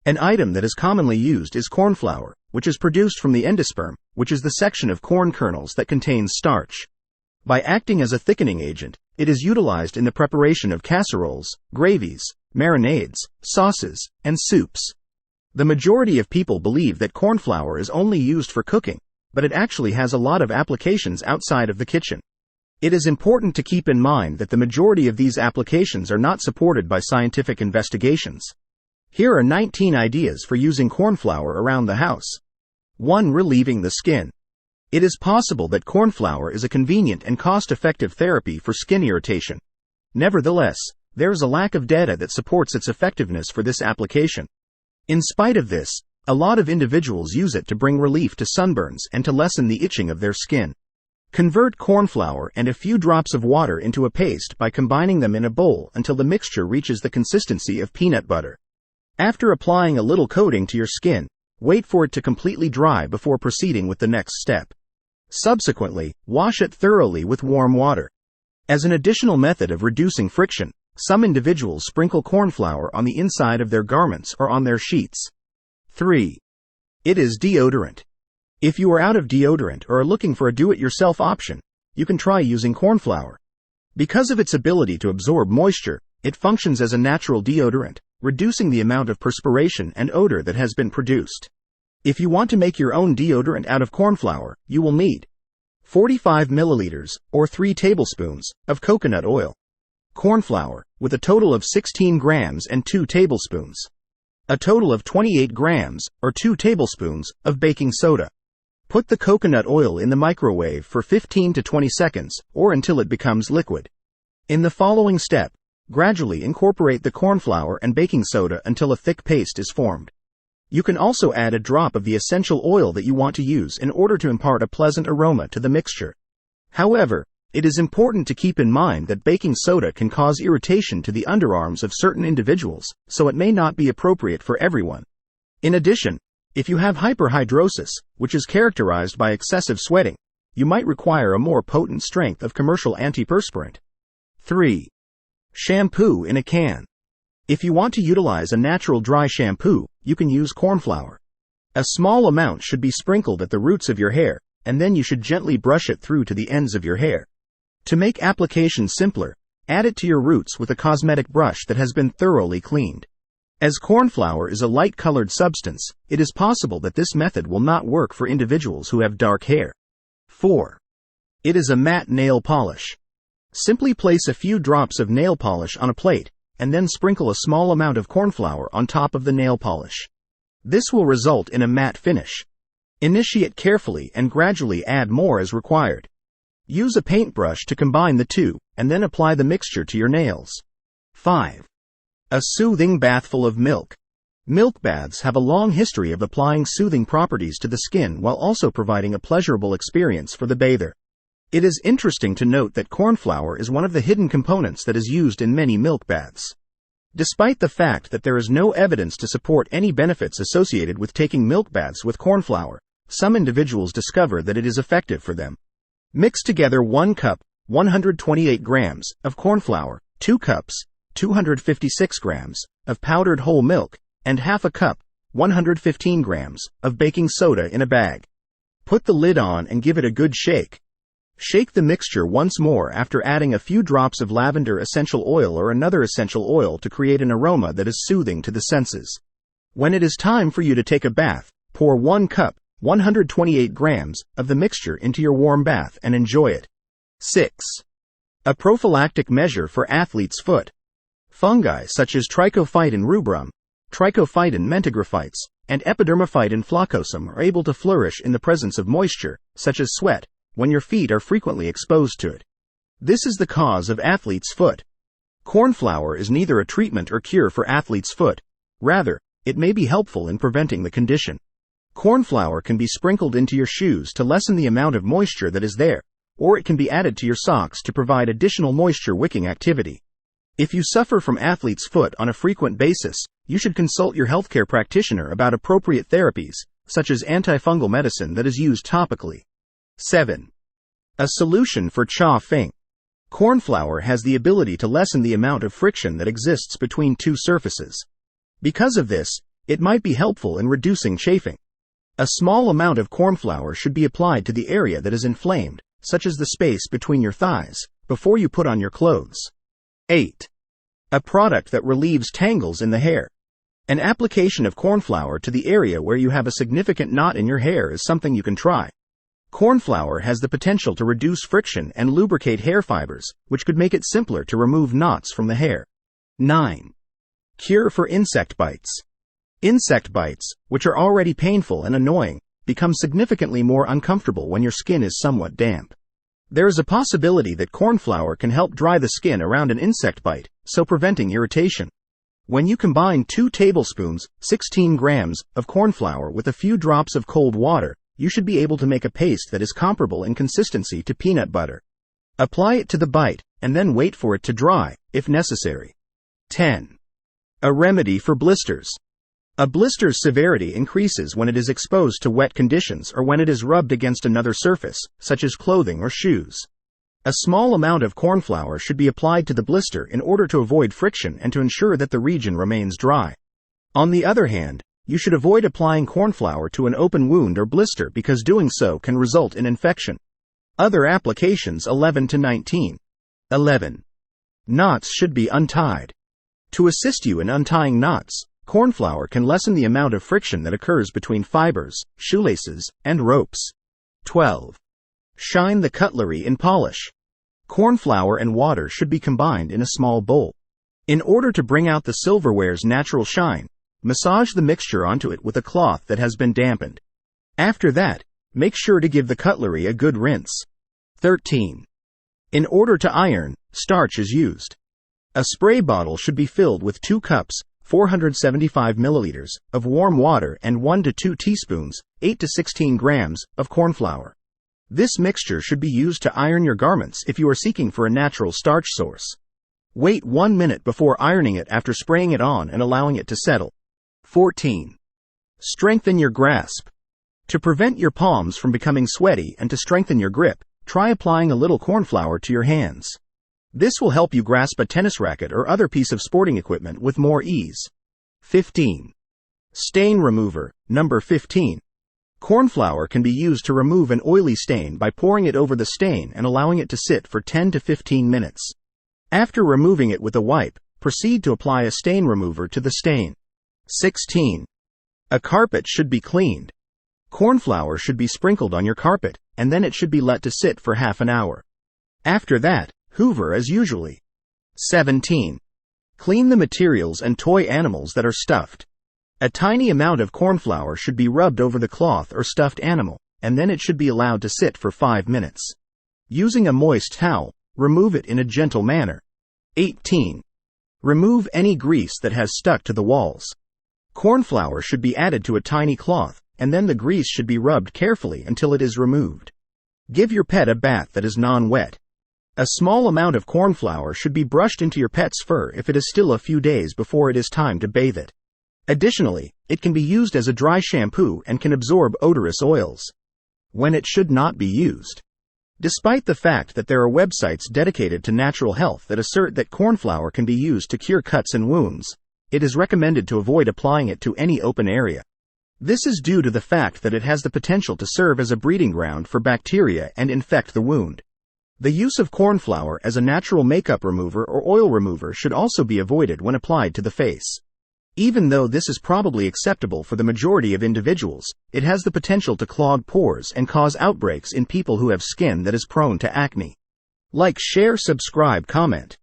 An item that is commonly used is corn flour, which is produced from the endosperm, which is the section of corn kernels that contains starch. By acting as a thickening agent, it is utilized in the preparation of casseroles, gravies, marinades, sauces, and soups. The majority of people believe that corn flour is only used for cooking, but it actually has a lot of applications outside of the kitchen. It is important to keep in mind that the majority of these applications are not supported by scientific investigations. Here are 19 ideas for using corn flour around the house. 1. Relieving the skin. It is possible that corn flour is a convenient and cost-effective therapy for skin irritation. Nevertheless, there is a lack of data that supports its effectiveness for this application. In spite of this, a lot of individuals use it to bring relief to sunburns and to lessen the itching of their skin. Convert corn flour and a few drops of water into a paste by combining them in a bowl until the mixture reaches the consistency of peanut butter. After applying a little coating to your skin, wait for it to completely dry before proceeding with the next step. Subsequently, wash it thoroughly with warm water. As an additional method of reducing friction, some individuals sprinkle corn flour on the inside of their garments or on their sheets. 3. It is deodorant. If you are out of deodorant or are looking for a do-it-yourself option, you can try using corn flour. Because of its ability to absorb moisture, it functions as a natural deodorant, reducing the amount of perspiration and odor that has been produced. If you want to make your own deodorant out of corn flour, you will need 45 milliliters, or 3 tablespoons, of coconut oil. Corn flour, with a total of 16 grams and 2 tablespoons. A total of 28 grams, or 2 tablespoons, of baking soda. Put the coconut oil in the microwave for 15 to 20 seconds, or until it becomes liquid. In the following step, gradually incorporate the corn flour and baking soda until a thick paste is formed. You can also add a drop of the essential oil that you want to use in order to impart a pleasant aroma to the mixture. However, it is important to keep in mind that baking soda can cause irritation to the underarms of certain individuals, so it may not be appropriate for everyone. In addition, if you have hyperhidrosis, which is characterized by excessive sweating, you might require a more potent strength of commercial antiperspirant. 3. Shampoo in a can. If you want to utilize a natural dry shampoo, you can use corn flour. A small amount should be sprinkled at the roots of your hair, and then you should gently brush it through to the ends of your hair. To make application simpler, add it to your roots with a cosmetic brush that has been thoroughly cleaned. As corn flour is a light-colored substance, it is possible that this method will not work for individuals who have dark hair. 4. It is a matte nail polish. Simply place a few drops of nail polish on a plate, and then sprinkle a small amount of corn flour on top of the nail polish. This will result in a matte finish. Initiate carefully and gradually add more as required. Use a paintbrush to combine the two, and then apply the mixture to your nails. 5. A soothing bathful of milk. Milk baths have a long history of applying soothing properties to the skin while also providing a pleasurable experience for the bather. It is interesting to note that corn flour is one of the hidden components that is used in many milk baths. Despite the fact that there is no evidence to support any benefits associated with taking milk baths with corn flour, some individuals discover that it is effective for them. Mix together 1 cup, 128 grams, of corn flour, 2 cups, 256 grams, of powdered whole milk, and half a cup, 115 grams, of baking soda in a bag. Put the lid on and give it a good shake. Shake the mixture once more after adding a few drops of lavender essential oil or another essential oil to create an aroma that is soothing to the senses. When it is time for you to take a bath, pour 1 cup, 128 grams, of the mixture into your warm bath and enjoy it. 6. A prophylactic measure for athlete's foot. Fungi such as Trichophyton rubrum, Trichophyton mentagrophytes, and Epidermophyton floccosum are able to flourish in the presence of moisture, such as sweat, when your feet are frequently exposed to it. This is the cause of athlete's foot. Corn flour is neither a treatment or cure for athlete's foot. Rather, it may be helpful in preventing the condition. Corn flour can be sprinkled into your shoes to lessen the amount of moisture that is there, or it can be added to your socks to provide additional moisture-wicking activity. If you suffer from athlete's foot on a frequent basis, you should consult your healthcare practitioner about appropriate therapies, such as antifungal medicine that is used topically. 7. A solution for chafing. Corn flour has the ability to lessen the amount of friction that exists between two surfaces. Because of this, It might be helpful in reducing chafing. A small amount of corn flour should be applied to the area that is inflamed, such as the space between your thighs, before you put on your clothes. 8. A product that relieves tangles in the hair. An application of corn flour to the area where you have a significant knot in your hair is something you can try. Corn flour has the potential to reduce friction and lubricate hair fibers, which could make it simpler to remove knots from the hair. 9. Cure for insect bites. Insect bites, which are already painful and annoying, become significantly more uncomfortable when your skin is somewhat damp. There is a possibility that corn flour can help dry the skin around an insect bite, so preventing irritation. When you combine 2 tablespoons, 16 grams, of corn flour with a few drops of cold water, you should be able to make a paste that is comparable in consistency to peanut butter. Apply it to the bite, and then wait for it to dry, if necessary. 10. A remedy for blisters. A blister's severity increases when it is exposed to wet conditions or when it is rubbed against another surface, such as clothing or shoes. A small amount of corn flour should be applied to the blister in order to avoid friction and to ensure that the region remains dry. On the other hand, you should avoid applying corn flour to an open wound or blister because doing so can result in infection. Other applications 11 to 19. 11. Knots should be untied. To assist you in untying knots, corn flour can lessen the amount of friction that occurs between fibers, shoelaces, and ropes. 12. Shine the cutlery in polish. Corn flour and water should be combined in a small bowl. In order to bring out the silverware's natural shine, massage the mixture onto it with a cloth that has been dampened. After that, make sure to give the cutlery a good rinse. 13. In order to iron, starch is used. A spray bottle should be filled with 2 cups, 475 milliliters, of warm water and 1 to 2 teaspoons, 8 to 16 grams, of corn flour. This mixture should be used to iron your garments if you are seeking for a natural starch source. Wait 1 minute before ironing it after spraying it on and allowing it to settle. 14. Strengthen your grasp. To prevent your palms from becoming sweaty and to strengthen your grip, try applying a little corn flour to your hands. This will help you grasp a tennis racket or other piece of sporting equipment with more ease. 15. Stain remover, number 15. Corn flour can be used to remove an oily stain by pouring it over the stain and allowing it to sit for 10 to 15 minutes. After removing it with a wipe, proceed to apply a stain remover to the stain. 16. A carpet should be cleaned. Corn flour should be sprinkled on your carpet, and then it should be let to sit for half an hour. After that, hoover as usually. 17. Clean the materials and toy animals that are stuffed. A tiny amount of corn flour should be rubbed over the cloth or stuffed animal, and then it should be allowed to sit for 5 minutes. Using a moist towel, remove it in a gentle manner. 18. Remove any grease that has stuck to the walls. Corn flour should be added to a tiny cloth, and then the grease should be rubbed carefully until it is removed. Give your pet a bath that is non-wet. A small amount of corn flour should be brushed into your pet's fur if it is still a few days before it is time to bathe it. Additionally, it can be used as a dry shampoo and can absorb odorous oils. When it should not be used. Despite the fact that there are websites dedicated to natural health that assert that corn flour can be used to cure cuts and wounds, it is recommended to avoid applying it to any open area. This is due to the fact that it has the potential to serve as a breeding ground for bacteria and infect the wound. The use of corn flour as a natural makeup remover or oil remover should also be avoided when applied to the face. Even though this is probably acceptable for the majority of individuals, it has the potential to clog pores and cause outbreaks in people who have skin that is prone to acne. Like, share, subscribe, comment.